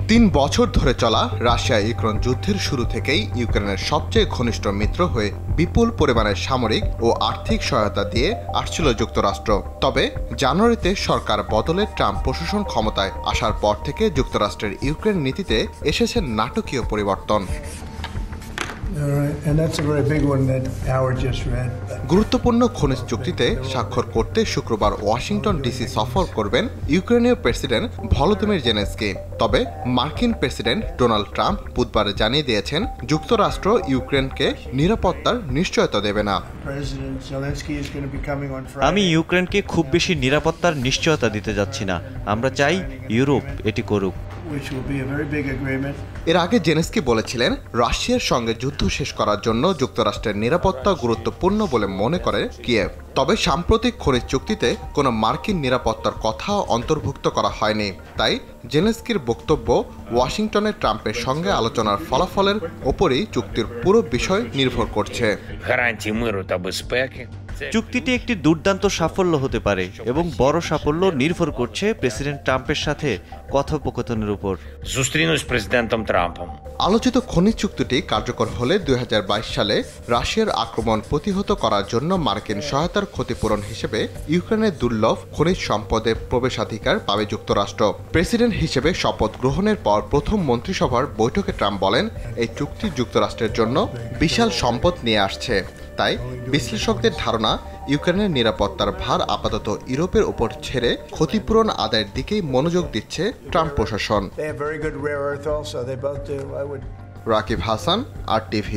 ৩ বছর ধরে চলা রাশিয়া ইউক্রেন যুদ্ধের শুরু থেকেই ইউক্রেনের সবচেয়ে ঘনিষ্ঠ মিত্র হয়ে বিপুল পরিমাণের সামরিক ও আর্থিক সহায়তা দিয়ে আসছিল যুক্তরাষ্ট্র। তবে জানুয়ারিতে সরকার বদলে ট্রাম্প প্রশাসন ক্ষমতায় আসার পর থেকে যুক্তরাষ্ট্রের ইউক্রেন নীতিতে এসেছে নাটকীয় পরিবর্তন। গুরুত্বপূর্ণ খনিজ চুক্তিতে স্বাক্ষর করতে শুক্রবার ওয়াশিংটন ডিসি সফর করবেন ইউক্রেনীয় প্রেসিডেন্ট ভলোদিমির জেলেনস্কি। তবে মার্কিন প্রেসিডেন্ট ডোনাল্ড ট্রাম্প বুধবার জানিয়ে দিয়েছেন যুক্তরাষ্ট্র ইউক্রেনকে নিরাপত্তার নিশ্চয়তা দেবে না। আমি ইউক্রেনকে খুব বেশি নিরাপত্তার নিশ্চয়তা দিতে যাচ্ছি না। আমরা চাই ইউরোপ এটি করুক। এর আগে জেলেনস্কি বলেছিলেন রাশিয়ার সঙ্গে যুদ্ধ শেষ করার জন্য যুক্তরাষ্ট্রের নিরাপত্তা গুরুত্বপূর্ণ বলে মনে করে কিয়েভ। তবে সাম্প্রতিক খনিজ চুক্তিতে কোনো মার্কিন নিরাপত্তার কথাও অন্তর্ভুক্ত করা হয়নি। তাই জেলেনস্কির বক্তব্য ওয়াশিংটনে ট্রাম্পের সঙ্গে আলোচনার ফলাফলের ওপরই চুক্তির পুরো বিষয় নির্ভর করছে। চুক্তিটি একটি দুর্দান্ত সাফল্য হতে পারে এবং বড় সাফল্য নির্ভর করছে প্রেসিডেন্ট ট্রাম্পের সাথে কথোপকথনের উপর। আলোচিত খনিজ চুক্তিটি কার্যকর হলে 2022 সালে রাশিয়ার আক্রমণ প্রতিহত করার জন্য মার্কিন সহায়তার ক্ষতিপূরণ হিসেবে ইউক্রেনের দুর্লভ খনিজ সম্পদে প্রবেশাধিকার পাবে যুক্তরাষ্ট্র। প্রেসিডেন্ট হিসেবে শপথ গ্রহণের পর প্রথম মন্ত্রিসভার বৈঠকে ট্রাম্প বলেন, এই চুক্তি যুক্তরাষ্ট্রের জন্য বিশাল সম্পদ নিয়ে আসছে। তাই বিশ্লেষকদের ধারণা ইউক্রেনের নিরাপত্তার ভার আপাতত ইউরোপের উপর ছেড়ে ক্ষতিপূরণ আদায়ের দিকেই মনোযোগ দিচ্ছে ট্রাম্প প্রশাসন। রাকিব হাসান, RTV।